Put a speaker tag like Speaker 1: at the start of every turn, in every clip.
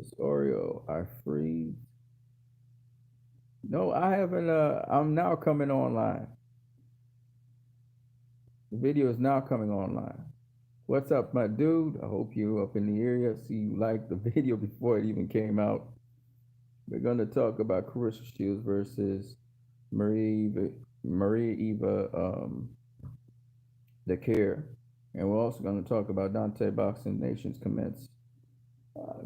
Speaker 1: This Oreo, I freeze. No, I haven't. I'm now coming online. The video is now coming online. What's up, my dude? I hope you up in the area. See you liked the video before it even came out. We're gonna talk about Carissa Shields versus Maria Eva Decaire, and we're also gonna talk about Dontae Boxing Nation's comments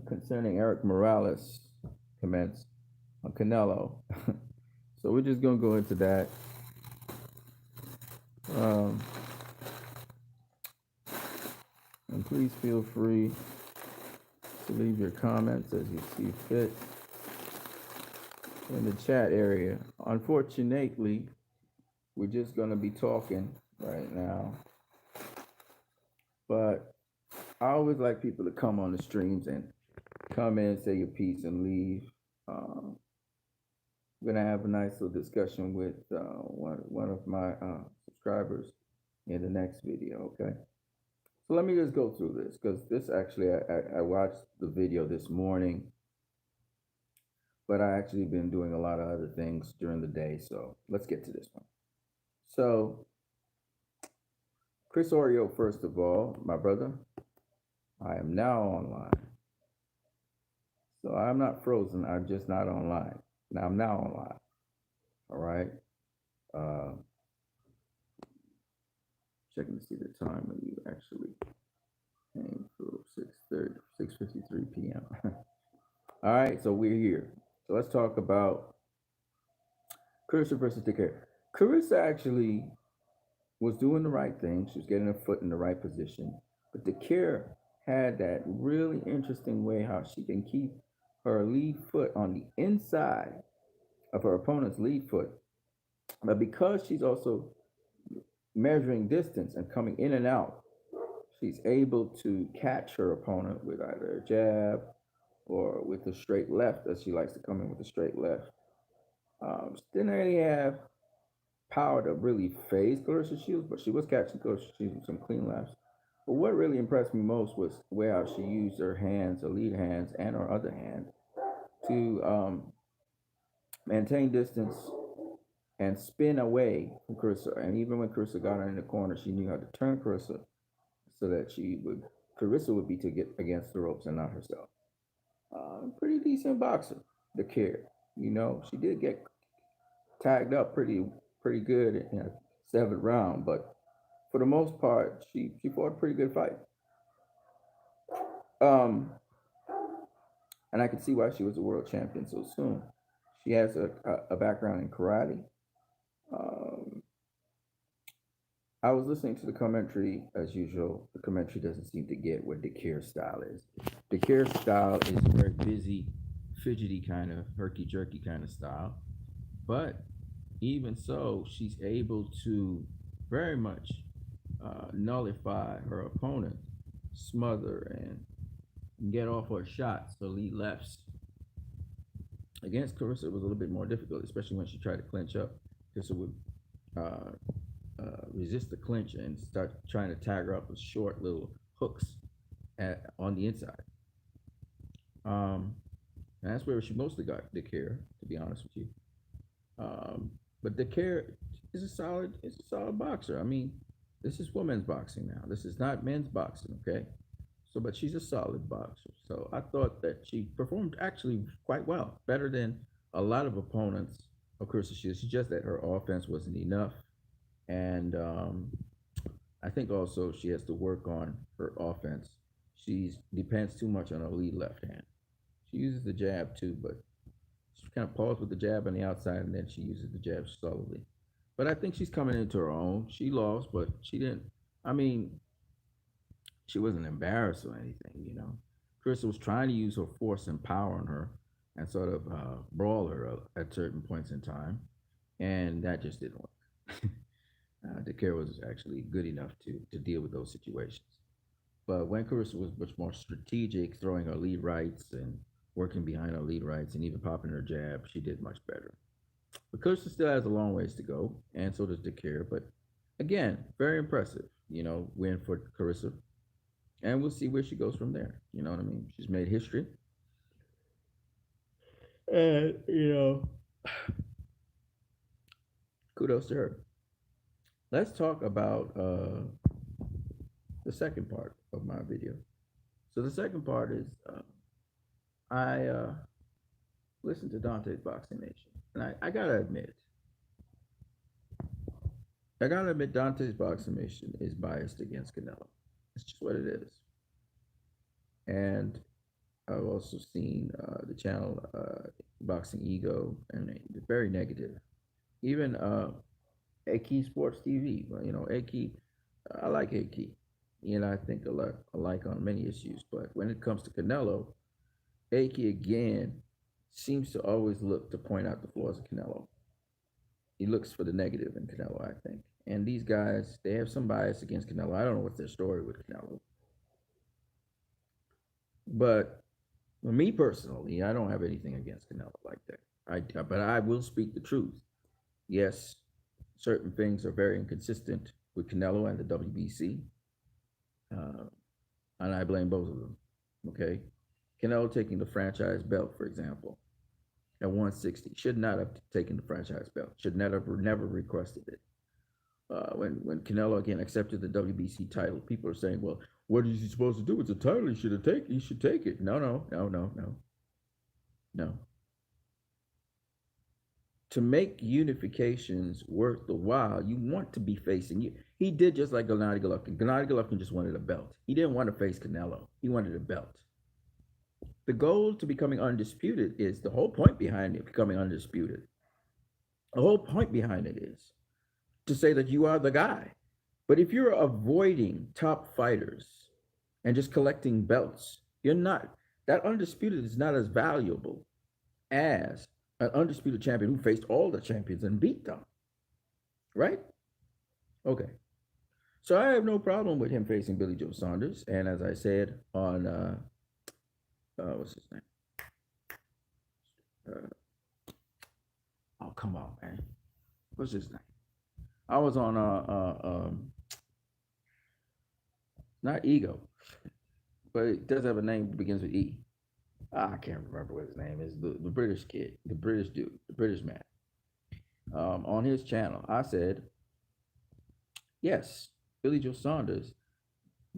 Speaker 1: concerning Eric Morales comments on Canelo. So we're just gonna go into that. Um, and please feel free to leave your comments as you see fit in the chat area. Unfortunately, we're just gonna be talking right now, but I always like people to come on the streams and come in, say your piece, and leave. We're gonna have a nice little discussion with one of my subscribers in the next video. Okay, so let me just go through this because this actually I watched the video this morning, but I actually been doing a lot of other things during the day. So let's get to this one. So Chris Oreo, first of all, my brother, I am now online. So I'm not frozen. I'm just not online. Now I'm now online. All right. Uh, checking to see the time when you actually came through 6:30, 6:53 p.m. All right. So we're here. So let's talk about Carissa versus Decaire. Carissa actually was doing the right thing. She was getting her foot in the right position. But Decaire had that really interesting way how she can keep her lead foot on the inside of her opponent's lead foot. But because she's also measuring distance and coming in and out, she's able to catch her opponent with either a jab or with a straight left, as she likes to come in with a straight left. She didn't really have power to really phase Clarissa Shields, but she was catching Clarissa Shields with some clean lefts. But what really impressed me most was the way how she used her hands, her lead hands, and her other hand to maintain distance and spin away from Carissa. And even when Carissa got her in the corner, she knew how to turn Carissa so that Carissa would be to get against the ropes and not herself. Pretty decent boxer, the care. You know, she did get tagged up pretty good in the seventh round, but for the most part, she fought a pretty good fight. Um, and I can see why she was a world champion so soon. She has a background in karate. Um, I was listening to the commentary as usual. The commentary doesn't seem to get what Decaire's style is. Decaire's style is very busy, fidgety kind of herky jerky kind of style. But even so, she's able to very much nullify her opponent, smother, and get off her shots, her lead lefts. Against Carissa, it was a little bit more difficult, especially when she tried to clinch up. Carissa would uh, resist the clinch and start trying to tag her up with short little hooks on the inside. And that's where she mostly got Decaire, to be honest with you. But Decaire is a solid boxer. I mean, this is women's boxing now. This is not men's boxing, okay? So, but she's a solid boxer. So I thought that she performed actually quite well, better than a lot of opponents. Of course, it's just that her offense wasn't enough, and I think also she has to work on her offense. She depends too much on her lead left hand. She uses the jab too, but she kind of paused with the jab on the outside, and then she uses the jab solely. But I think she's coming into her own. She lost, but she didn't. I mean, she wasn't embarrassed or anything, you know. Chris was trying to use her force and power on her and sort of brawl her at certain points in time, and that just didn't work. Decaire was actually good enough to deal with those situations. But when Carissa was much more strategic, throwing her lead rights and working behind her lead rights and even popping her jab, she did much better. But Carissa still has a long ways to go, and so does Decaire. But again, very impressive, you know, win for Carissa. And we'll see where she goes from there. You know what I mean? She's made history. And, kudos to her. Let's talk about the second part of my video. So the second part is I listened to Dante's Boxing Nation, and I gotta admit, Dante's Boxing Nation is biased against Canelo. It's just what it is. And I've also seen the channel Boxing Ego, and it's very negative. Even Aki Sports TV, well, Aki, I like Aki. I think alike on many issues. But when it comes to Canelo, Aki again seems to always look to point out the flaws of Canelo. He looks for the negative in Canelo, I think. And these guys, they have some bias against Canelo. I don't know what's their story with Canelo. But for me personally, I don't have anything against Canelo like that. But I will speak the truth. Yes, certain things are very inconsistent with Canelo and the WBC. And I blame both of them. Okay. Canelo taking the franchise belt, for example, at 160, should not have taken the franchise belt, should never requested it. When Canelo again accepted the WBC title, people are saying, well, what is he supposed to do? It's a title. He should take it. No. To make unifications worth the while, you want to be facing you. He did just like Gennady Golovkin. Gennady Golovkin just wanted a belt. He didn't want to face Canelo. He wanted a belt. The goal to becoming undisputed is the whole point behind it, becoming undisputed. The whole point behind it is to say that you are the guy. But if you're avoiding top fighters and just collecting belts, you're not. That undisputed is not as valuable as an undisputed champion who faced all the champions and beat them. Right? Okay. So I have no problem with him facing Billy Joe Saunders. And as I said on, what's his name? Oh, come on, man. What's his name? I was on, not Ego, but it does have a name that begins with E. I can't remember what his name is. The British kid, the British dude, the British man. On his channel, I said, yes, Billy Joe Saunders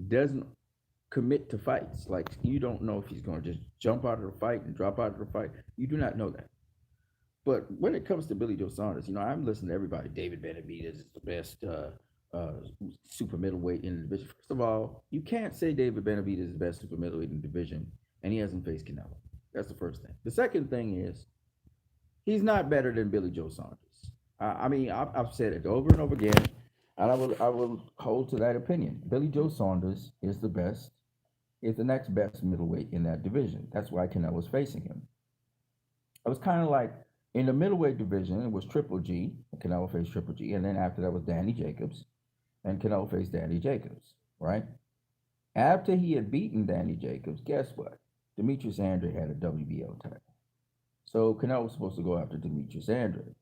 Speaker 1: doesn't commit to fights. Like, you don't know if he's going to just jump out of the fight and drop out of the fight. You do not know that. But when it comes to Billy Joe Saunders, I'm listening to everybody. David Benavidez is the best super middleweight in the division. First of all, you can't say David Benavidez is the best super middleweight in the division, and he hasn't faced Canelo. That's the first thing. The second thing is, he's not better than Billy Joe Saunders. I've said it over and over again, and I will hold to that opinion. Billy Joe Saunders is the next best middleweight in that division. That's why Canelo's facing him. It was kind of like, in the middleweight division, it was Triple G. Canelo faced Triple G. And then after that was Danny Jacobs. And Canelo faced Danny Jacobs, right? After he had beaten Danny Jacobs, guess what? Demetrius Andrade had a WBO title. So Canelo was supposed to go after Demetrius Andrade.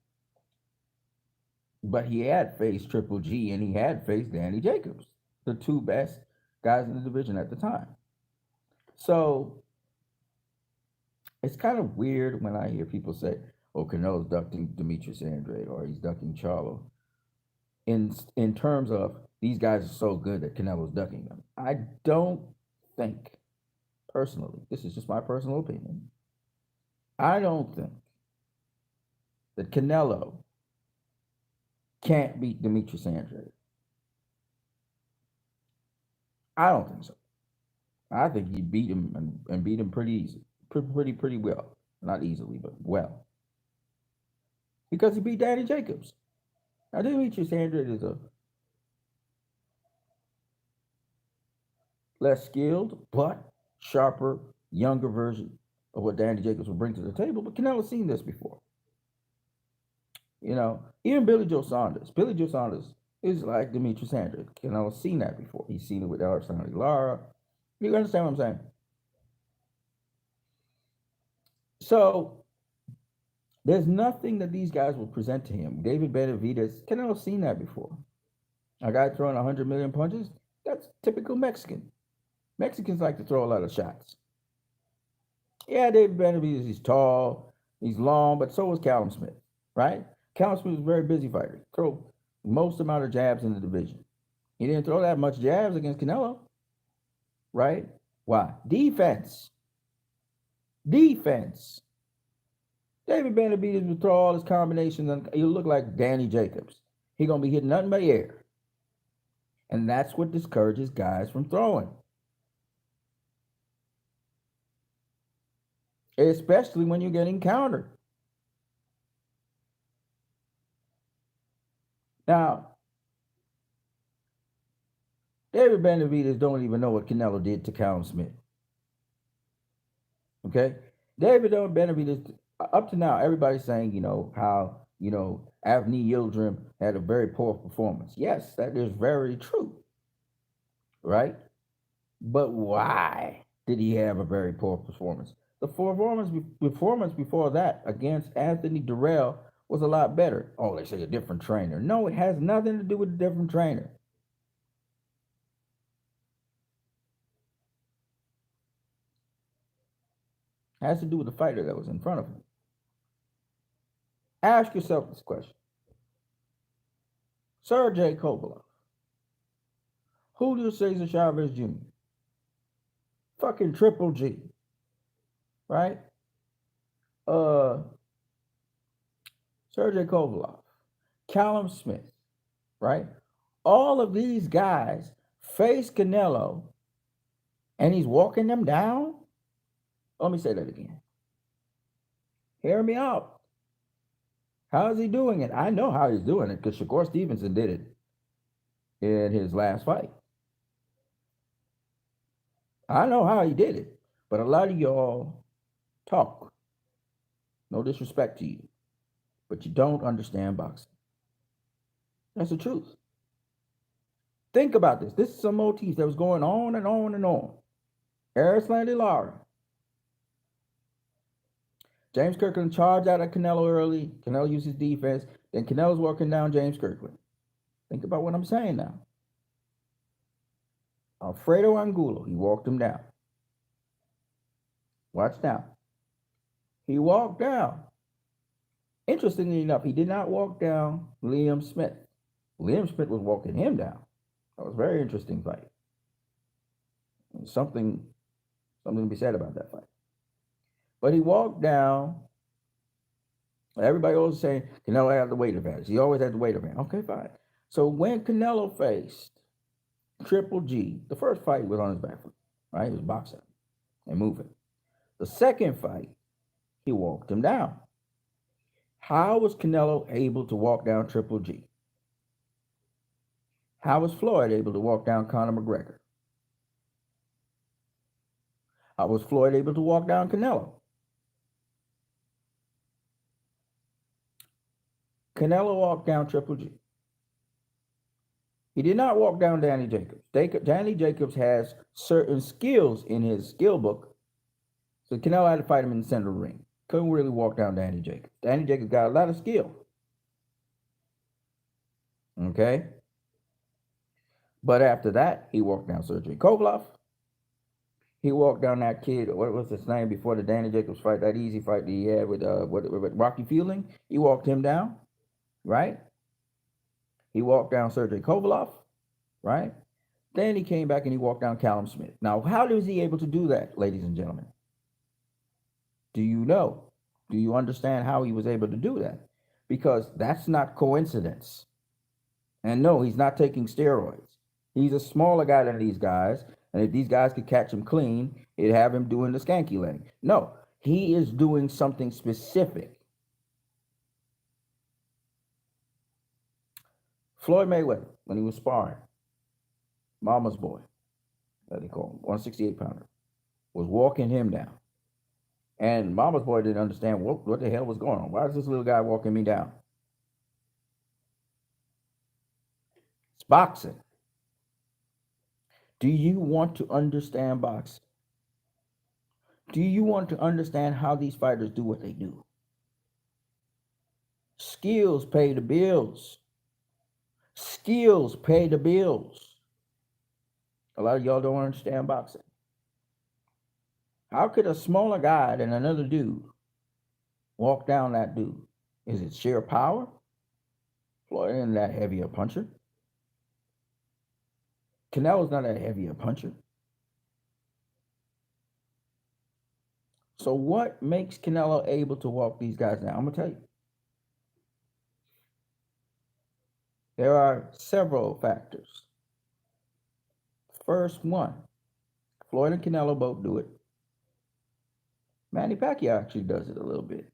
Speaker 1: But he had faced Triple G and he had faced Danny Jacobs, the two best guys in the division at the time. So it's kind of weird when I hear people say, oh, Canelo's ducking Demetrius Andrade or he's ducking Charlo. In terms of these guys are so good that Canelo's ducking them. I don't think, personally, this is just my personal opinion, I don't think that Canelo can't beat Demetrius Andrade. I don't think so. I think he beat him and beat him pretty easy, pretty well. Not easily, but well. Because he beat Danny Jacobs. Now, Demetrius Andrade is a less skilled, but sharper, younger version of what Danny Jacobs will bring to the table. But Canelo's seen this before. Even Billy Joe Saunders. Billy Joe Saunders is like Demetrius Andrade. Canelo's seen that before. He's seen it with Alexander Lara. You understand what I'm saying? So there's nothing that these guys will present to him. David Benavidez, Canelo's seen that before. A guy throwing 100 million punches, that's typical Mexican. Mexicans like to throw a lot of shots. Yeah, David Benavidez, he's tall, He's long, but so was Callum Smith, right? Callum Smith was a very busy fighter. Throw most amount of jabs in the division. He didn't throw that much jabs against Canelo, right? Why? Defense. Defense. David Benavidez will throw all his combinations and he'll look like Danny Jacobs. He gonna be hitting nothing but air. And that's what discourages guys from throwing. Especially when you're getting countered. Now, David Benavidez don't even know what Canelo did to Callum Smith. Okay? David Benavidez, up to now, everybody's saying, how, Avni Yildirim had a very poor performance. Yes, that is very true. Right? But why did he have a very poor performance? The performance before that against Anthony Durrell was a lot better. Oh, they say a different trainer. No, it has nothing to do with a different trainer. It has to do with the fighter that was in front of him. Ask yourself this question. Sergey Kovalev, Julio Cesar Chavez Jr., fucking Triple G, right? Sergey Kovalev, Callum Smith, right? All of these guys face Canelo and he's walking them down. Let me say that again. Hear me out. How is he doing it? I know how he's doing it because Shakur Stevenson did it in his last fight. I know how he did it, but a lot of y'all talk. No disrespect to you, but you don't understand boxing. That's the truth. Think about this. This is some motif that was going on and on and on. Erislandy Lara. James Kirkland charged out at Canelo early. Canelo used his defense. Then Canelo's walking down James Kirkland. Think about what I'm saying now. Alfredo Angulo, he walked him down. Watch now. He walked down. Interestingly enough, he did not walk down Liam Smith. Liam Smith was walking him down. That was a very interesting fight. Something to be said about that fight. But he walked down. Everybody always saying Canelo had the weight advantage. He always had the weight advantage. Okay, fine. So when Canelo faced Triple G, the first fight was on his back foot, right? He was boxing and moving. The second fight, he walked him down. How was Canelo able to walk down Triple G? How was Floyd able to walk down Conor McGregor? How was Floyd able to walk down Canelo? Canelo walked down Triple G. He did not walk down Danny Jacobs. Danny Jacobs has certain skills in his skill book. So Canelo had to fight him in the center of the ring. Couldn't really walk down Danny Jacobs. Danny Jacobs got a lot of skill. Okay? But after that, he walked down Sergey Kovalev. He walked down that kid, what was his name before the Danny Jacobs fight, that easy fight that he had with Rocky Fielding. He walked him down, right? He walked down Sergey Kovalev, right? Then he came back and he walked down Callum Smith. Now, how was he able to do that, ladies and gentlemen? Do you know? Do you understand how he was able to do that? Because that's not coincidence. And no, he's not taking steroids. He's a smaller guy than these guys. And if these guys could catch him clean, it'd have him doing the skanky leg. No, he is doing something specific. Floyd Mayweather, when he was sparring, Mama's boy, that they call him, 168-pounder, was walking him down. And Mama's boy didn't understand what the hell was going on. Why is this little guy walking me down? It's boxing. Do you want to understand boxing? Do you want to understand how these fighters do what they do? Skills pay the bills. Skills pay the bills. A lot of y'all don't understand boxing. How could a smaller guy than another dude walk down that dude? Is it sheer power? Floyd isn't that heavy a puncher. Canelo's not that heavy a puncher. So what makes Canelo able to walk these guys down? I'm gonna tell you. There are several factors. First one, Floyd and Canelo both do it. Manny Pacquiao actually does it a little bit.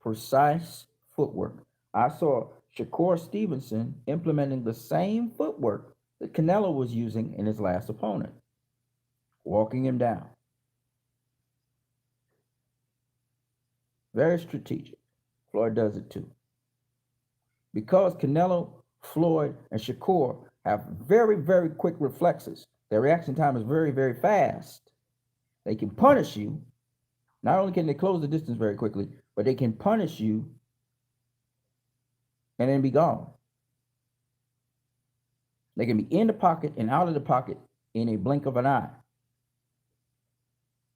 Speaker 1: Precise footwork. I saw Shakur Stevenson implementing the same footwork that Canelo was using in his last opponent, walking him down. Very strategic. Floyd does it too. Because Canelo, Floyd, and Shakur have very, very quick reflexes, their reaction time is very, very fast. They can punish you. Not only can they close the distance very quickly, but they can punish you and then be gone. They can be in the pocket and out of the pocket in a blink of an eye.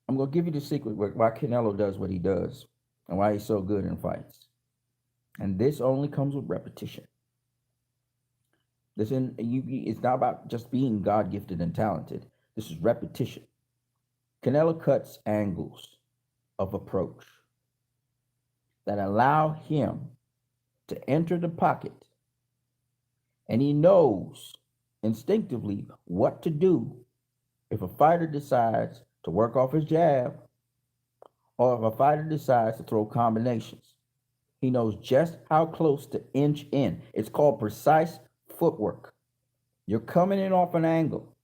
Speaker 1: I'm going to give you the secret why Canelo does what he does and why he's so good in fights. And this only comes with repetition. It's not about just being God-gifted and talented. This is repetition. Canelo cuts angles of approach that allow him to enter the pocket, and he knows instinctively what to do if a fighter decides to work off his jab or if a fighter decides to throw combinations. He knows just how close to inch in. It's called precise footwork. You're coming in off an angle.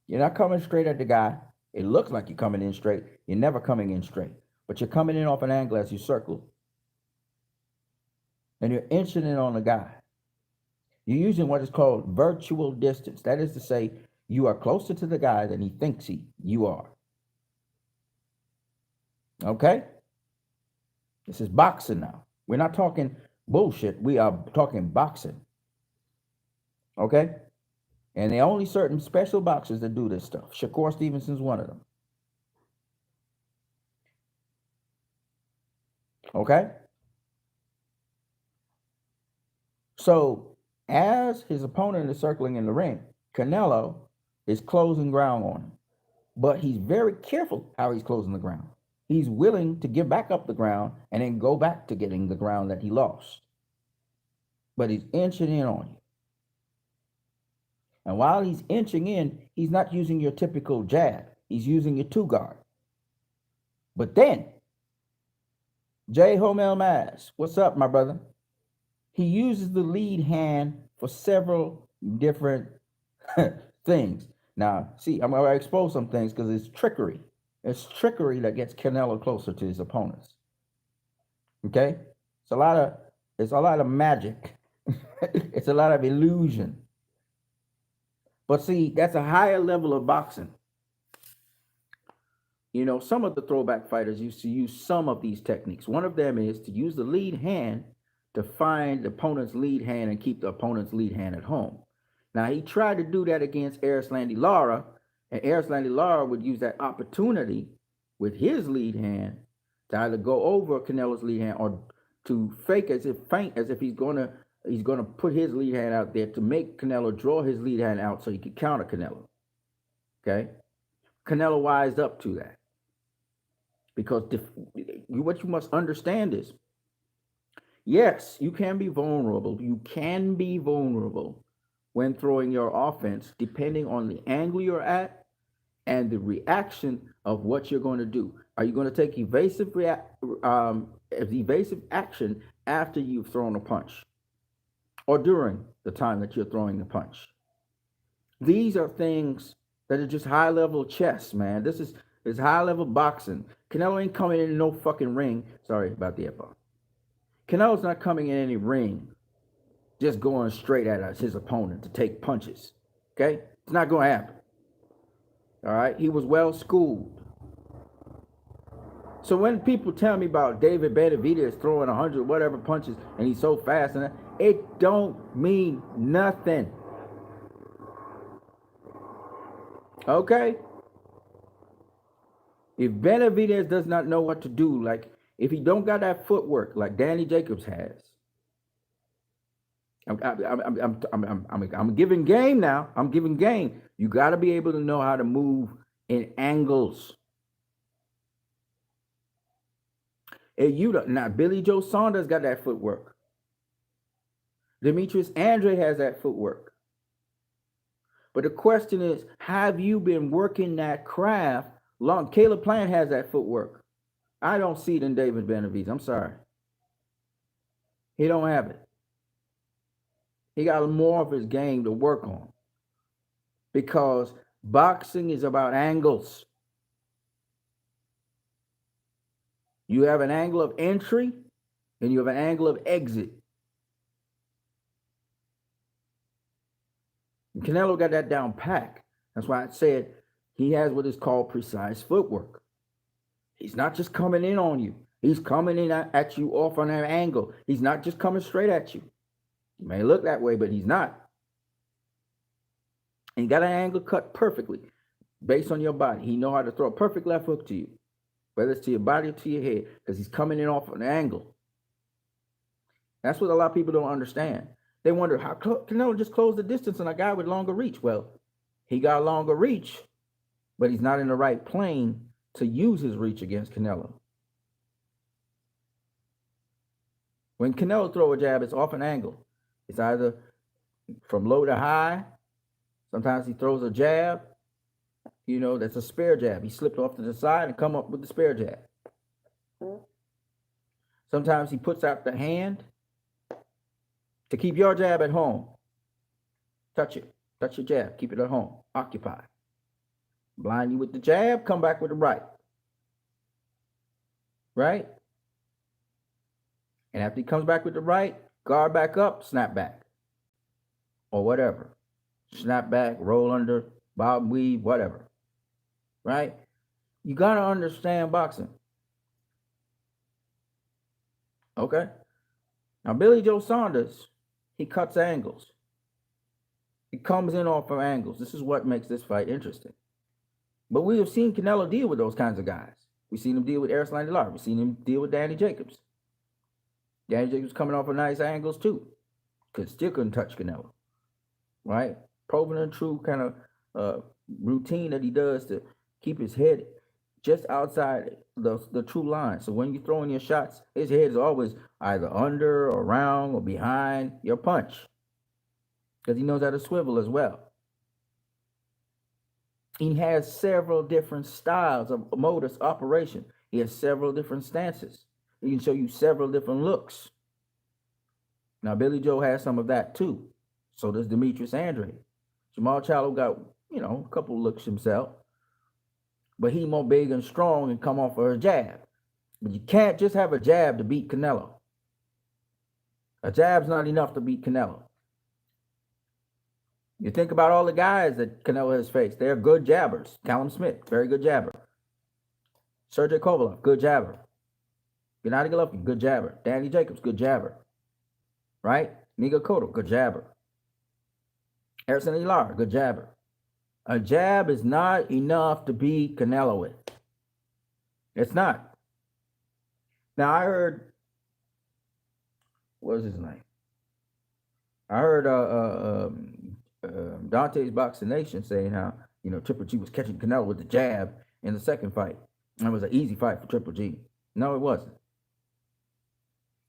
Speaker 1: You're not coming straight at the guy. It looks like you're coming in straight. You're never coming in straight, but you're coming in off an angle as you circle. And you're inching in on the guy. You're using what is called virtual distance. That is to say, you are closer to the guy than he thinks you are. Okay? This is boxing now. We're not talking bullshit. We are talking boxing. Okay? And there are only certain special boxers that do this stuff. Shakur Stevenson's one of them. Okay? So, as his opponent is circling in the ring, Canelo is closing ground on him. But he's very careful how he's closing the ground. He's willing to give back up the ground and then go back to getting the ground that he lost. But he's inching in on you. And while he's inching in, he's not using your typical jab. He's using your two guard. But then, J. Homel Maz, what's up, my brother? He uses the lead hand for several different things. Now, see, I'm going to expose some things because it's trickery. It's trickery that gets Canelo closer to his opponents. Okay? It's a lot of magic. It's a lot of illusion. But see, that's a higher level of boxing. You know, some of the throwback fighters used to use some of these techniques. One of them is to use the lead hand to find the opponent's lead hand and keep the opponent's lead hand at home. Now, he tried to do that against Erislandy Lara, and Erislandy Lara would use that opportunity with his lead hand to either go over Canelo's lead hand or to fake as if he's gonna put his lead hand out there to make Canelo draw his lead hand out so he could counter Canelo. Okay? Canelo wised up to that. Because what you must understand is, yes, you can be vulnerable. You can be vulnerable when throwing your offense, depending on the angle you're at and the reaction of what you're going to do. Are you going to take evasive action after you've thrown a punch or during the time that you're throwing the punch? These are things that are just high-level chess, man. This is high-level boxing. Canelo ain't coming in no fucking ring. Sorry about the F-bomb. Canelo's not coming in any ring just going straight at his opponent to take punches. Okay? It's not going to happen. All right? He was well schooled. So when people tell me about David Benavidez throwing 100 whatever punches and he's so fast, and it don't mean nothing. Okay? If Benavidez does not know what to do, like if he don't got that footwork like Danny Jacobs has, I'm giving game now. I'm giving game. You got to be able to know how to move in angles. And you don't, now Billy Joe Saunders got that footwork. Demetrius Andre has that footwork. But the question is, have you been working that craft long? Caleb Plant has that footwork. I don't see it in David Benavidez. I'm sorry. He don't have it. He got more of his game to work on. Because boxing is about angles. You have an angle of entry and you have an angle of exit. And Canelo got that down pack. That's why I said he has what is called precise footwork. He's not just coming in on you. He's coming in at you off on an angle. He's not just coming straight at you. He may look that way, but he's not. And he got an angle cut perfectly based on your body. He know how to throw a perfect left hook to you, whether it's to your body or to your head, because he's coming in off an angle. That's what a lot of people don't understand. They wonder how Canelo just closed the distance on a guy with longer reach. Well, he got longer reach, but he's not in the right plane to use his reach against Canelo. When Canelo throw a jab, it's off an angle. It's either from low to high. Sometimes he throws a jab, that's a spare jab. He slipped off to the side and come up with the spare jab. Sometimes he puts out the hand to keep your jab at home. Touch it. Touch your jab. Keep it at home. Occupy. Blind you with the jab, come back with the right. Right? And after he comes back with the right, guard back up, snap back. Or whatever. Snap back, roll under, bob, weave, whatever. Right? You got to understand boxing. Okay? Now, Billy Joe Saunders, he cuts angles. He comes in off of angles. This is what makes this fight interesting. But we have seen Canelo deal with those kinds of guys. We've seen him deal with Erislandy Lara. We've seen him deal with Danny Jacobs. Danny Jacobs coming off of nice angles too. Still couldn't touch Canelo. Right? Proven and true kind of routine that he does to keep his head just outside the true line. So when you're throwing your shots, his head is always either under or around or behind your punch. Because he knows how to swivel as well. He has several different styles of modus operation. He has several different stances. He can show you several different looks. Now, Billy Joe has some of that too. So does Demetrius Andre. Jamal Charlo got, a couple looks himself. But he more big and strong and come off of a jab. But you can't just have a jab to beat Canelo. A jab's not enough to beat Canelo. You think about all the guys that Canelo has faced. They're good jabbers. Callum Smith, very good jabber. Sergey Kovalev, good jabber. Gennady Golovkin, good jabber. Danny Jacobs, good jabber. Right? Niga Cotto, good jabber. Erislandy Lara, good jabber. A jab is not enough to beat Canelo with. It's not. Now, I heard, what was his name? I heard Dontae's Boxing Nation saying how, Triple G was catching Canelo with the jab in the second fight. And it was an easy fight for Triple G. No, it wasn't.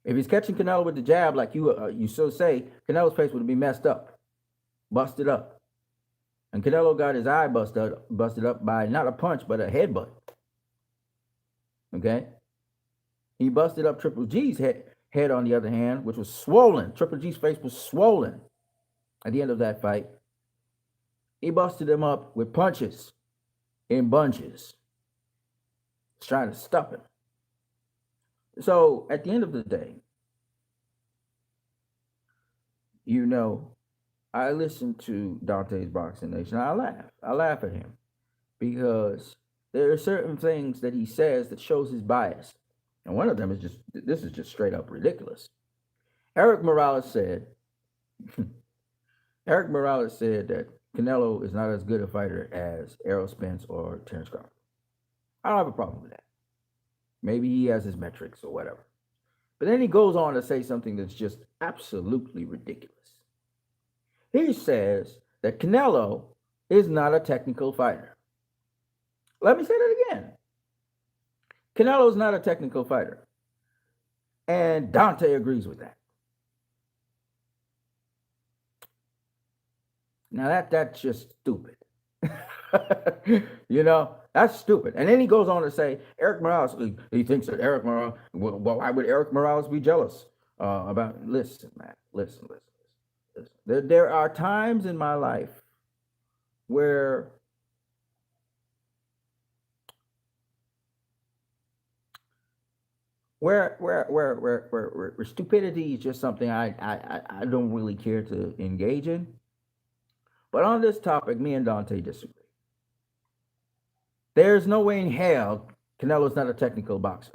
Speaker 1: If he's catching Canelo with the jab, like you so say, Canelo's face would be messed up, busted up. And Canelo got his eye busted up by not a punch, but a headbutt. Okay? He busted up Triple G's head on the other hand, which was swollen. Triple G's face was swollen at the end of that fight. He busted him up with punches in bunches. He's trying to stop him. So at the end of the day, I listen to Dontae's Boxing Nation. I laugh at him because there are certain things that he says that shows his bias. And one of them is this is just straight up ridiculous. Eric Morales said that Canelo is not as good a fighter as Errol Spence or Terence Crawford.
Speaker 2: I don't have a problem with that. Maybe he has his metrics or whatever. But then he goes on to say something that's just absolutely ridiculous. He says that Canelo is not a technical fighter. Let me say that again. Canelo is not a technical fighter. And Dontae agrees with that. Now that's just stupid. That's stupid. And then he goes on to say Eric Morales. He thinks that Eric Morales. Well, why would Eric Morales be jealous about? Listen, man. Listen. There are times in my life where where stupidity is just something I don't really care to engage in. But on this topic, me and Dante disagree. There's no way in hell Canelo's not a technical boxer.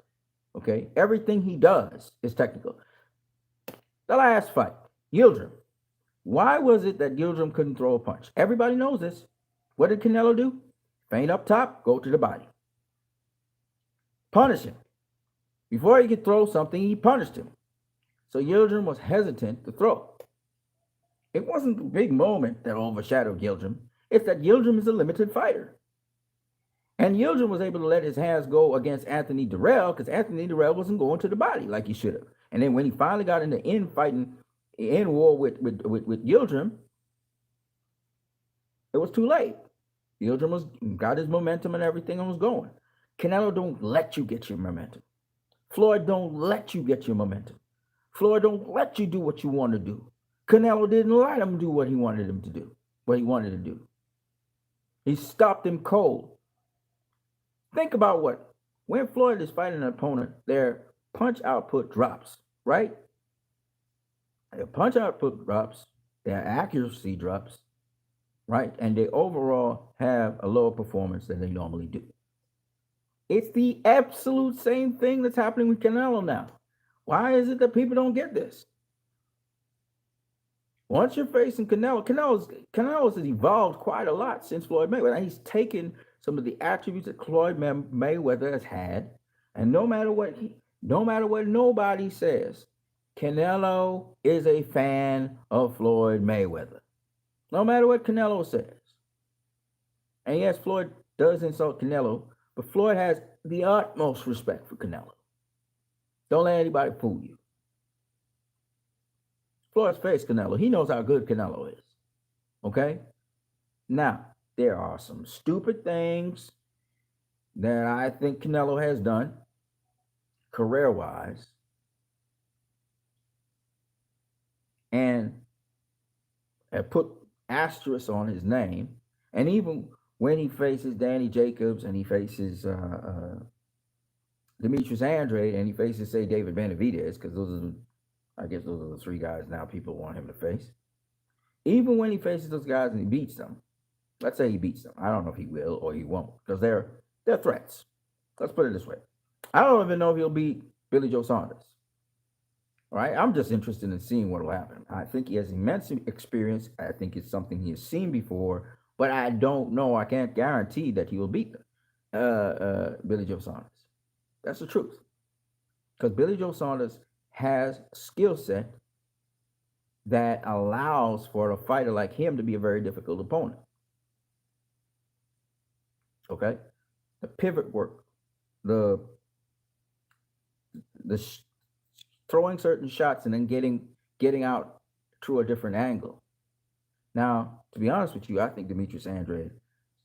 Speaker 2: Okay? Everything he does is technical. The last fight, Yildirim. Why was it that Yildirim couldn't throw a punch? Everybody knows this. What did Canelo do? Feint up top, go to the body. Punish him. Before he could throw something, he punished him. So Yildirim was hesitant to throw. It wasn't the big moment that overshadowed Yildirim. It's that Yildirim is a limited fighter. And Yildirim was able to let his hands go against Anthony Durrell because Anthony Durrell wasn't going to the body like he should have. And then when he finally got into in war with Yildirim, it was too late. Yildirim got his momentum and everything and was going. Canelo don't let you get your momentum. Floyd don't let you get your momentum. Floyd don't let you do what you want to do. Canelo didn't let him do what he wanted him to do, what he wanted to do. He stopped him cold. Think about when Floyd is fighting an opponent, their punch output drops, right? Their punch output drops, their accuracy drops, right? And they overall have a lower performance than they normally do. It's the absolute same thing that's happening with Canelo now. Why is it that people don't get this? Once you're facing Canelo's has evolved quite a lot since Floyd Mayweather. And he's taken some of the attributes that Floyd Mayweather has had, and no matter what nobody says, Canelo is a fan of Floyd Mayweather. No matter what Canelo says. And yes, Floyd does insult Canelo, but Floyd has the utmost respect for Canelo. Don't let anybody fool you. Floyd's faced Canelo. He knows how good Canelo is. Okay? Now, there are some stupid things that I think Canelo has done career-wise. And have put asterisks on his name. And even when he faces Danny Jacobs and he faces Demetrius Andrade and he faces, say, David Benavidez, because I guess those are the three guys now people want him to face. Even when he faces those guys and he beats them, let's say he beats them. I don't know if he will or he won't, because they're threats. Let's put it this way. I don't even know if he'll beat Billy Joe Saunders. All right? I'm just interested in seeing what will happen. I think he has immense experience. I think it's something he has seen before, but I don't know. I can't guarantee that he will beat Billy Joe Saunders. That's the truth. Because Billy Joe Saunders has a skill set that allows for a fighter like him to be a very difficult opponent. Okay? The pivot work, the throwing certain shots and then getting out through a different angle. Now, to be honest with you, I think Demetrius Andrade,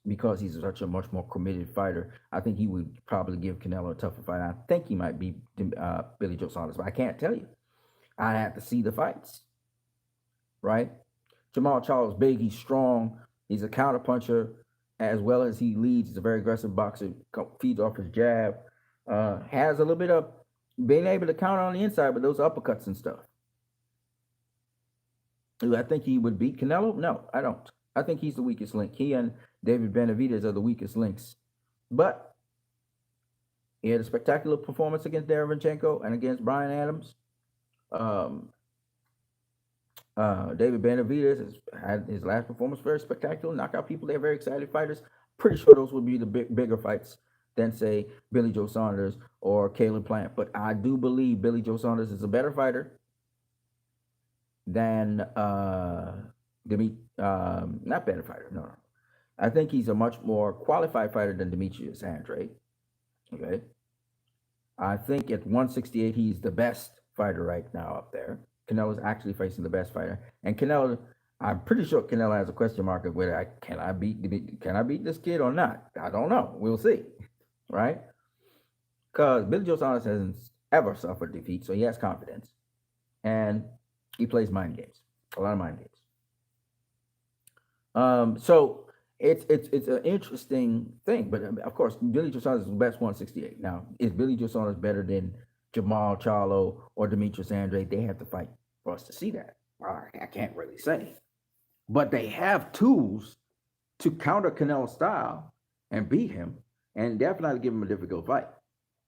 Speaker 2: because he's such a much more committed fighter, I think he would probably give Canelo a tougher fight. I think he might be Billy Joe Saunders, but I can't tell you. I have to see the fights, right? Jamal Charles is big. He's strong. He's a counterpuncher as well as he leads. He's a very aggressive boxer. Feeds off his jab. Has a little bit of being able to counter on the inside with those uppercuts and stuff. Do I think he would beat Canelo? No, I don't. I think he's the weakest link. He and David Benavidez are the weakest links. But he had a spectacular performance against Derevyanchenko and against Brian Adams. David Benavidez has had his last performance very spectacular. Knock out people. They're very excited fighters. Pretty sure those would be the bigger fights than say Billy Joe Saunders or Caleb Plant. But I do believe Billy Joe Saunders is a better fighter than not better fighter. No. I think he's a much more qualified fighter than Demetrius Andrade. Okay. I think at 168 he's the best fighter right now up there. Canelo's actually facing the best fighter, and Canelo. I'm pretty sure Canelo has a question mark of whether can I beat this kid or not. I don't know. We'll see, right? Because Billy Joe Saunders hasn't ever suffered defeat, so he has confidence, and he plays mind games, a lot of mind games. So it's an interesting thing, but of course Billy Joe Saunders is the best 168. Now, is Billy Joe Saunders better than Jamal Charlo or Demetrius Andrade? They have to fight for us to see that. I can't really say. But they have tools to counter Canelo's style and beat him and definitely give him a difficult fight.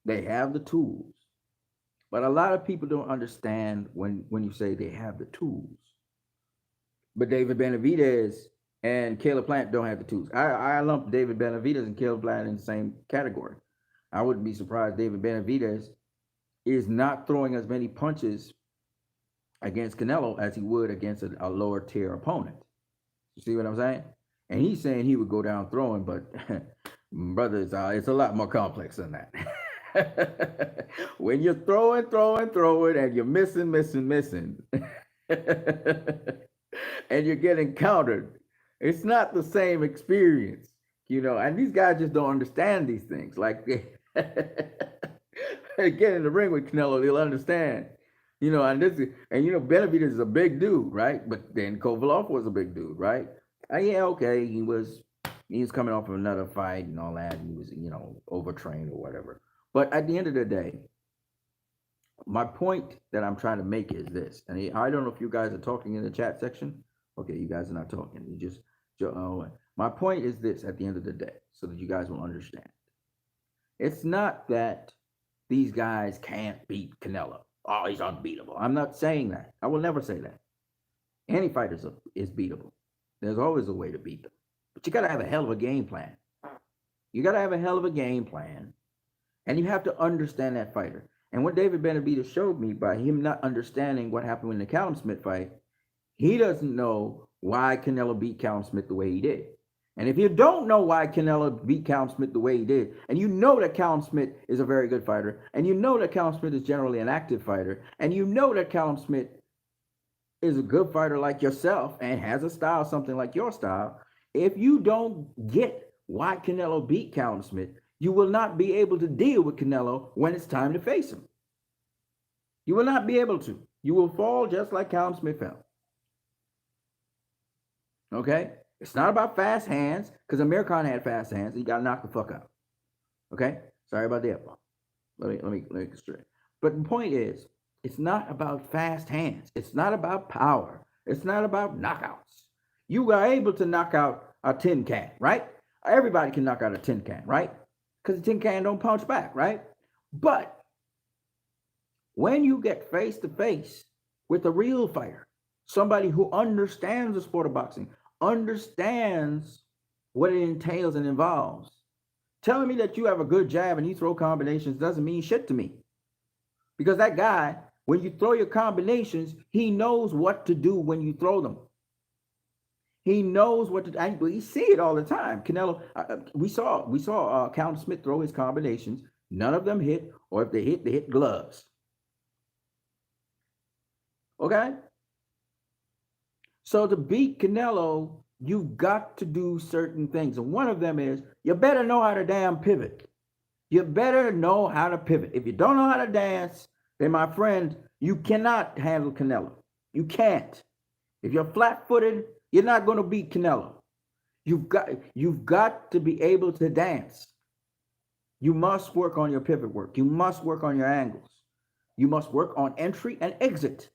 Speaker 2: They have the tools. But a lot of people don't understand when you say they have the tools. But David Benavidez and Caleb Plant don't have the tools. I lump David Benavidez and Caleb Plant in the same category. I wouldn't be surprised David Benavidez is not throwing as many punches against Canelo as he would against a lower tier opponent. You see what I'm saying? And he's saying he would go down throwing, but brother, it's a lot more complex than that. When you're throwing, and you're missing, and you're getting countered, it's not the same experience, and these guys just don't understand these things. Like, they get in the ring with Canelo, they'll understand. Benavidez is a big dude, right? But then Kovalov was a big dude, right? Yeah, okay, he was coming off of another fight and all that. He was, overtrained or whatever. But at the end of the day, my point that I'm trying to make is this. And I don't know if you guys are talking in the chat section. Okay, you guys are not talking. My point is this at the end of the day, so that you guys will understand. It's not that these guys can't beat Canelo. Oh, he's unbeatable. I'm not saying that. I will never say that. Any fighter is beatable. There's always a way to beat them. But you got to have a hell of a game plan. You got to have a hell of a game plan. And you have to understand that fighter. And what David Benavidez showed me by him not understanding what happened in the Callum Smith fight, he doesn't know why Canelo beat Callum Smith the way he did. And if you don't know why Canelo beat Callum Smith the way he did, and you know that Callum Smith is a very good fighter, and you know that Callum Smith is generally an active fighter, and you know that Callum Smith is a good fighter like yourself and has a style something like your style, if you don't get why Canelo beat Callum Smith, you will not be able to deal with Canelo when it's time to face him. You will not be able to. You will fall just like Callum Smith fell. Okay? It's not about fast hands, because Amir Khan had fast hands. He got knocked the fuck out. Okay? Sorry about that. Let me get it straight. But the point is, it's not about fast hands. It's not about power. It's not about knockouts. You were able to knock out a tin can, right? Everybody can knock out a tin can, right? Because the tin can don't punch back, right? But when you get face to face with a real fighter, somebody who understands the sport of boxing, understands what it entails and involves, telling me that you have a good jab and you throw combinations doesn't mean shit to me. Because that guy, when you throw your combinations, he knows what to do when you throw them. He knows what to do. We see it all the time. Canelo, we saw Callum Smith throw his combinations. None of them hit, or if they hit gloves. Okay? So to beat Canelo, you've got to do certain things. And one of them is, you better know how to damn pivot. You better know how to pivot. If you don't know how to dance, then my friend, you cannot handle Canelo. You can't. If you're flat-footed, you're not going to beat Canelo. You've got to be able to dance. You must work on your pivot work. You must work on your angles. You must work on entry and exit.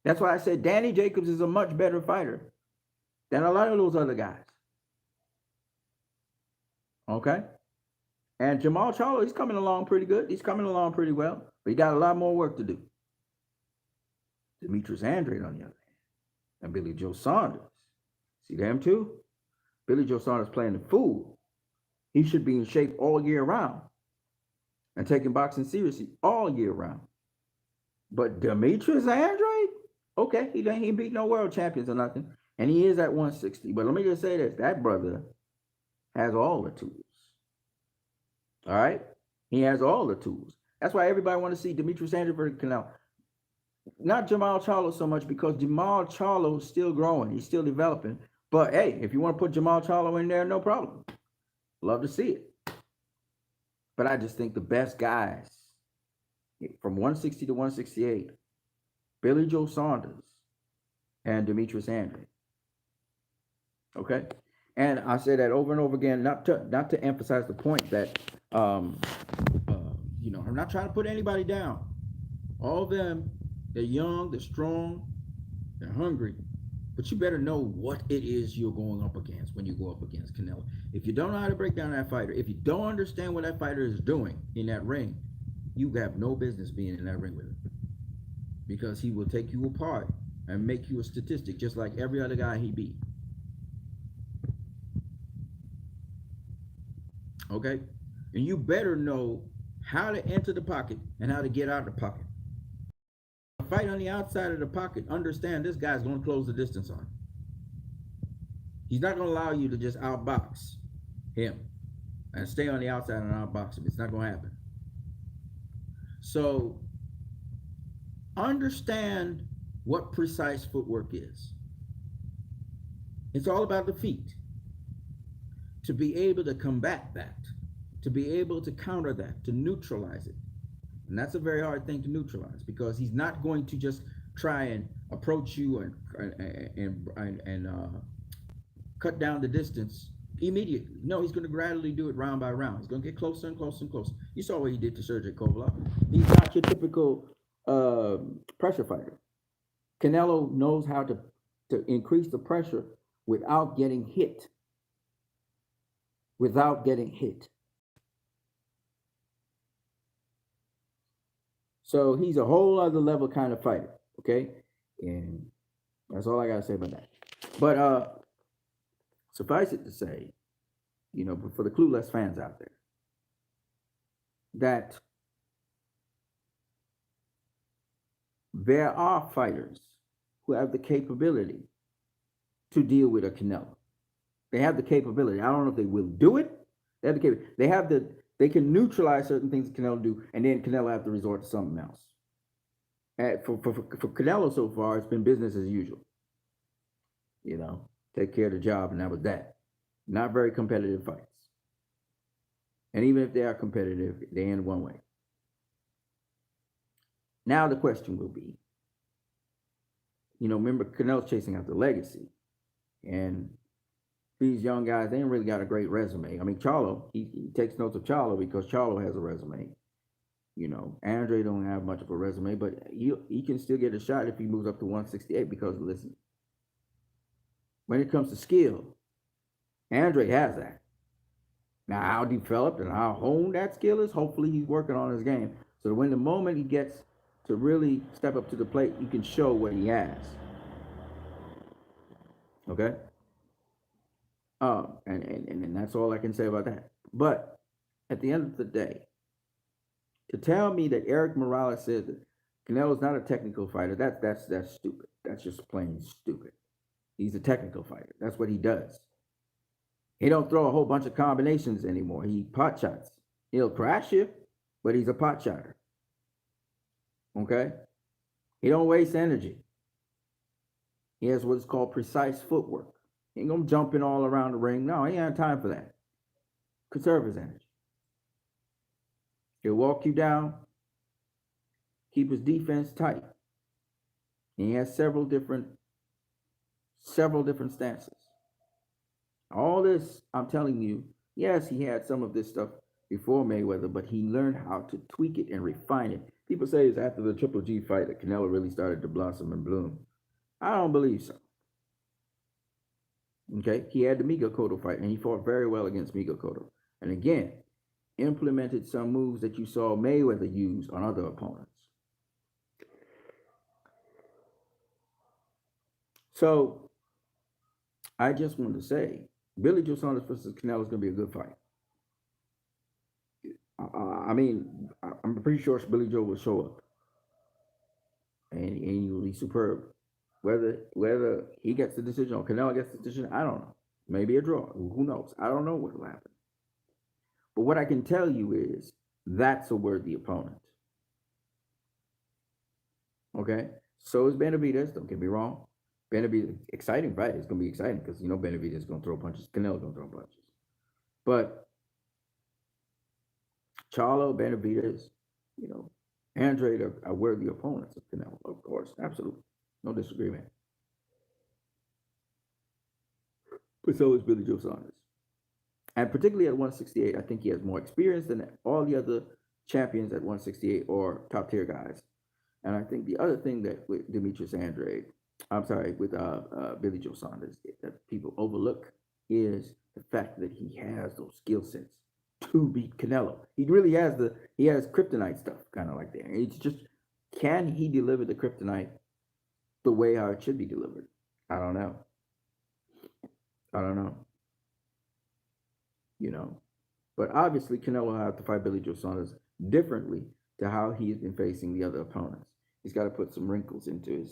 Speaker 2: That's why I said Danny Jacobs is a much better fighter than a lot of those other guys. Okay? And Jamal Charlo, he's coming along pretty good. He's coming along pretty well. But he got a lot more work to do. Demetrius Andrade, on the other hand, and Billy Joe Saunders. See them too? Billy Joe Saunders playing the fool. He should be in shape all year round and taking boxing seriously all year round. But Demetrius Andrade, okay, he ain't beat no world champions or nothing, and he is at 160. But let me just say this: that brother has all the tools. All right, he has all the tools. That's why everybody want to see Demetrius Andrade versus Canelo. Not Jamal Charlo so much, because Jamal Charlo is still growing. He's still developing. But hey, if you want to put Jamal Charlo in there, no problem. Love to see it. But I just think the best guys from 160 to 168, Billy Joe Saunders and Demetrius Andrade. Okay? And I say that over and over again, not to emphasize the point that, I'm not trying to put anybody down. All of them, they're young, they're strong, they're hungry. But you better know what it is you're going up against when you go up against Canelo. If you don't know how to break down that fighter, if you don't understand what that fighter is doing in that ring, you have no business being in that ring with him. Because he will take you apart and make you a statistic, just like every other guy he beat. Okay? And you better know how to enter the pocket and how to get out of the pocket. Fight on the outside of the pocket, understand this guy's going to close the distance on him. He's not going to allow you to just outbox him and stay on the outside and outbox him. It's not going to happen. So understand what precise footwork is. It's all about the feet. To be able to combat that, to be able to counter that, to neutralize it. And that's a very hard thing to neutralize, because he's not going to just try and approach you and cut down the distance immediately. No, he's going to gradually do it round by round. He's going to get closer and closer and closer. You saw what he did to Sergey Kovalev. He's not your typical pressure fighter. Canelo knows how to increase the pressure without getting hit. Without getting hit. So he's a whole other level kind of fighter, okay? And that's all I got to say about that. But suffice it to say, for the clueless fans out there, that there are fighters who have the capability to deal with a Canelo. They have the capability. I don't know if they will do it. They have the capability. They can neutralize certain things that Canelo do, and then Canelo have to resort to something else. For Canelo so far, it's been business as usual. Take care of the job, and that was that. Not very competitive fights. And even if they are competitive, they end one way. Now the question will be, remember Canelo's chasing after legacy. And these young guys, they ain't really got a great resume. I mean, Charlo, he takes notes of Charlo because Charlo has a resume. Andre don't have much of a resume, but he can still get a shot if he moves up to 168 because, listen, when it comes to skill, Andre has that. Now, how developed and how honed that skill is, hopefully he's working on his game. So when the moment he gets to really step up to the plate, he can show what he has. Okay? And that's all I can say about that. But at the end of the day, to tell me that Eric Morales says that Canelo's not a technical fighter, that's stupid. That's just plain stupid. He's a technical fighter. That's what he does. He don't throw a whole bunch of combinations anymore. He pot shots. He'll crash you, but he's a pot shotter. Okay? He don't waste energy. He has what's called precise footwork. He ain't gonna jump in all around the ring. No, he ain't have time for that. Conserve his energy. He'll walk you down, keep his defense tight. And he has several different stances. All this, I'm telling you, yes, he had some of this stuff before Mayweather, but he learned how to tweak it and refine it. People say it's after the Triple G fight that Canelo really started to blossom and bloom. I don't believe so. Okay, he had the Miguel Cotto fight, and he fought very well against Miguel Cotto. And again, implemented some moves that you saw Mayweather use on other opponents. So, I just want to say
Speaker 1: Billy Joe Saunders versus Canelo is going to be a good fight. I mean, I'm pretty sure Billy Joe will show up, and he will be superb. Whether he gets the decision or Canelo gets the decision, I don't know. Maybe a draw. Who knows? I don't know what will happen. But what I can tell you is that's a worthy opponent. Okay? So is Benavidez. Don't get me wrong. Benavidez, exciting fight. It's going to be exciting because, Benavidez is going to throw punches. Canelo's going to throw punches. But Charlo, Benavidez, Andrade are worthy opponents of Canelo, of course. Absolutely. No disagreement. But so is Billy Joe Saunders. And particularly at 168, I think he has more experience than all the other champions at 168 or top tier guys. And I think the other thing that with Demetrius Andrade, with Billy Joe Saunders, that people overlook is the fact that he has those skill sets to beat Canelo. He really has kryptonite stuff kind of like that. It's just, can he deliver the kryptonite the way how it should be delivered? I don't know. But obviously Canelo will have to fight Billy Joe Saunders differently to how he's been facing the other opponents. He's got to put some wrinkles into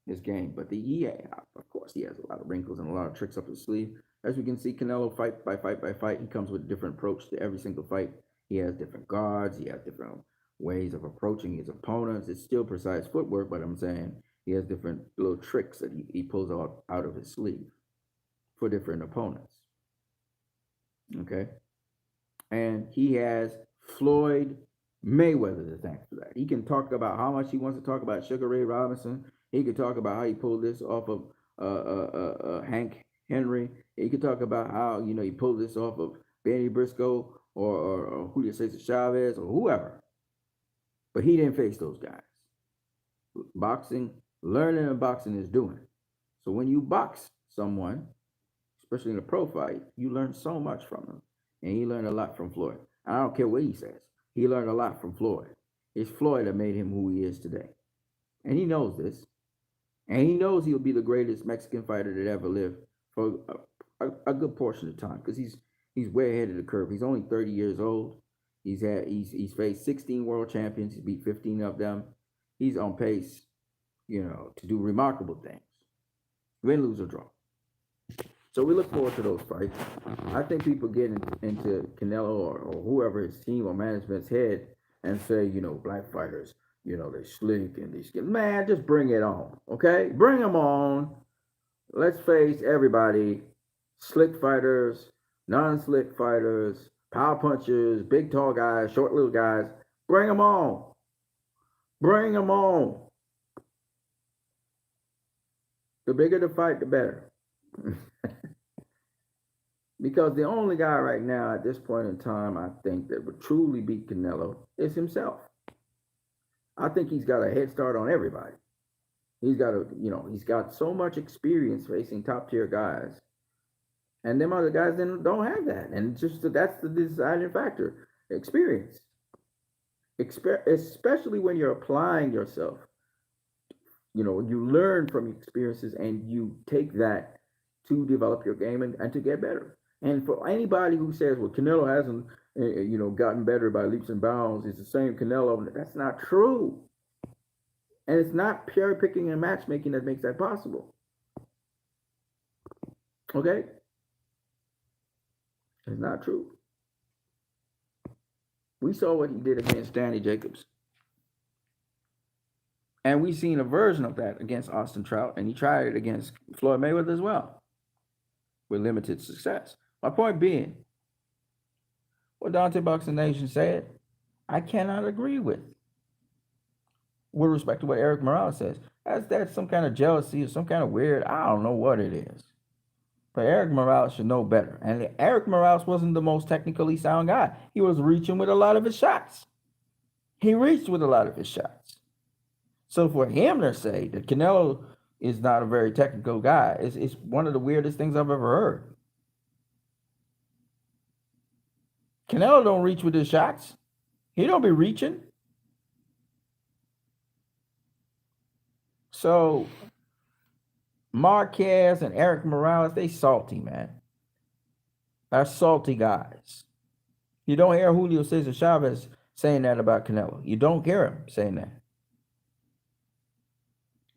Speaker 1: his game. But of course, he has a lot of wrinkles and a lot of tricks up his sleeve. As we can see, Canelo fight by fight, he comes with a different approach to every single fight. He has different guards. He has different ways of approaching his opponents. It's still precise footwork, but I'm saying he has different little tricks that he pulls out of his sleeve for different opponents. Okay? And he has Floyd Mayweather to thank for that. He can talk about how much he wants to talk about Sugar Ray Robinson. He could talk about how he pulled this off of Hank Henry. He could talk about how he pulled this off of Benny Briscoe or Julio Cesar Chavez or whoever. But he didn't face those guys. Learning in boxing is doing. So when you box someone, especially in a pro fight, you learn so much from them. And he learned a lot from Floyd. I don't care what he says. He learned a lot from Floyd. It's Floyd that made him who he is today. And he knows this. And he knows he'll be the greatest Mexican fighter that ever lived for a good portion of time because he's way ahead of the curve. He's only 30 years old. He's faced 16 world champions. He beat 15 of them. He's on pace, to do remarkable things. Win, lose, or draw. So we look forward to those fights. I think people get into Canelo or whoever his team or management's head and say, black fighters, they slick and they skip. Man, just bring it on, okay? Bring them on. Let's face everybody. Slick fighters, non-slick fighters, power punchers, big tall guys, short little guys. Bring them on. Bring them on. The bigger the fight, the better. Because the only guy right now at this point in time, I think, that would truly beat Canelo is himself. I think he's got a head start on everybody. He's got so much experience facing top tier guys. And them other guys don't have that. And that's the deciding factor. Experience. Especially when you're applying yourself. You learn from your experiences and you take that to develop your game and to get better. And for anybody who says, well, Canelo hasn't, gotten better by leaps and bounds, it's the same Canelo, that's not true. And it's not cherry picking and matchmaking that makes that possible. Okay? It's not true. We saw what he did against Danny Jacobs. And we've seen a version of that against Austin Trout, and he tried it against Floyd Mayweather as well, with limited success. My point being, what Dontae Boxing Nation said, I cannot agree with respect to what Eric Morales says. That's some kind of jealousy or some kind of weird, I don't know what it is. But Eric Morales should know better. And Eric Morales wasn't the most technically sound guy. He was reaching with a lot of his shots. He reached with a lot of his shots. So for him to say that Canelo is not a very technical guy, it's one of the weirdest things I've ever heard. Canelo don't reach with his shots. He don't be reaching. So Marquez and Eric Morales, they salty, man.
Speaker 2: are salty guys. You don't hear Julio Cesar Chavez saying that about Canelo. You don't hear him saying that.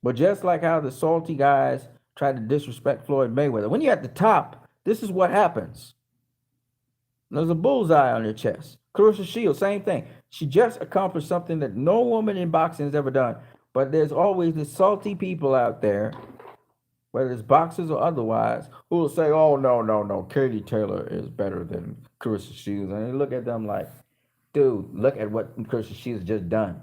Speaker 2: But just like how the salty guys try to disrespect Floyd Mayweather, when you're at the top, this is what happens. There's a bullseye on your chest. Clarissa Shields, same thing. She just accomplished something that no woman in boxing has ever done. But there's always the salty people out there, whether it's boxers or otherwise, who will say, oh, no, Katie Taylor is better than Clarissa Shields. And you look at them like, dude, look at what Clarissa Shields just done.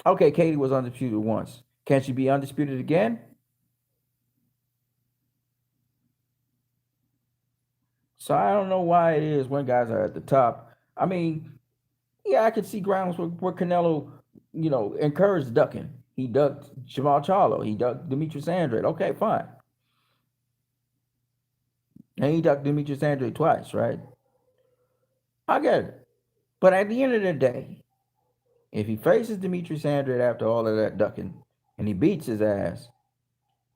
Speaker 2: Okay, Katie was undisputed once. Can she be undisputed again? So I don't know why it is when guys are at the top. I mean, yeah, I could see grounds where Canelo, encouraged ducking. He ducked Jamal Charlo. He ducked Demetrius Andrade. Okay, fine. And he ducked Demetrius Andrade twice, right? I get it. But at the end of the day, if he faces Demetrius Andrade after all of that ducking and he beats his ass,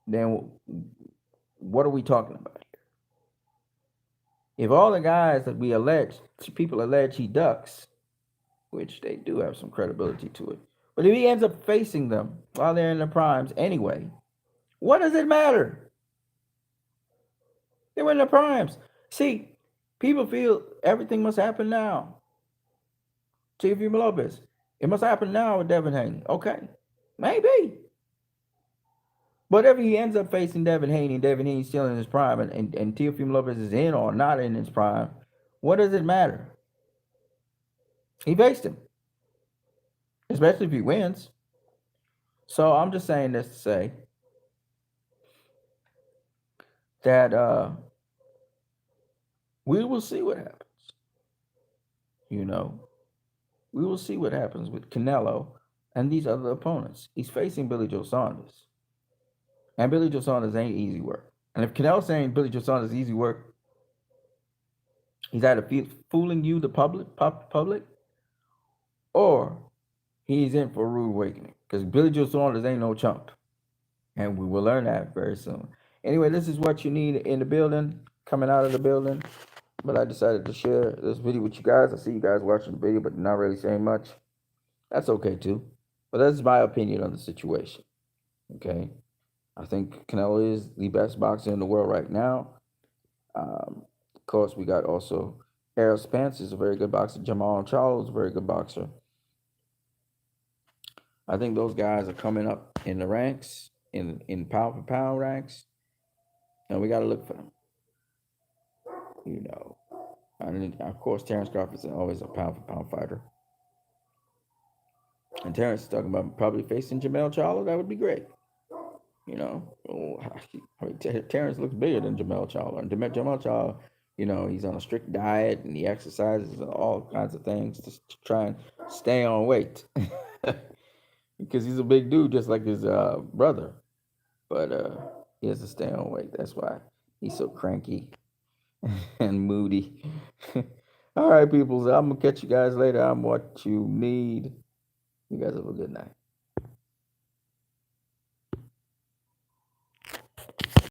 Speaker 2: then what are we talking about here? If all the guys that people allege he ducks, which they do have some credibility to it, but if he ends up facing them while they're in their primes anyway, what does it matter? They were in their primes. See, people feel everything must happen now. Teofimo Lopez, it must happen now with Devin Haney. Okay, maybe. But if he ends up facing Devin Haney and Devin Haney's still in his prime and Teofimo Lopez is in or not in his prime, what does it matter? He faced him. Especially if he wins. So I'm just saying this to say that we will see what happens. We will see what happens with Canelo and these other opponents. He's facing Billy Joe Saunders. And Billy Joe Saunders ain't easy work. And if Canelo's saying Billy Joe Saunders is easy work, he's either fooling you, the public, or he's in for a rude awakening. Because Billy Joe Saunders ain't no chump. And we will learn that very soon. Anyway, this is what you need in the building, coming out of the building. But I decided to share this video with you guys. I see you guys watching the video, but not really saying much. That's okay too. But that's my opinion on the situation. Okay. I think Canelo is the best boxer in the world right now. Of course, we got also Errol Spence is a very good boxer. Jamal Charlo is a very good boxer. I think those guys are coming up in the ranks, in pound for pound ranks, and we got to look for them. And of course, Terrence Crawford is always a pound for pound fighter. And Terrence is talking about probably facing Jamal Charlo. That would be great. Terrence looks bigger than Jamal Charlo. And Jamal Charlo, he's on a strict diet and he exercises and all kinds of things to try and stay on weight. Because he's a big dude, just like his brother. But he has to stay on weight. That's why he's so cranky and moody. All right, people. I'm going to catch you guys later. I'm what you need. You guys have a good night.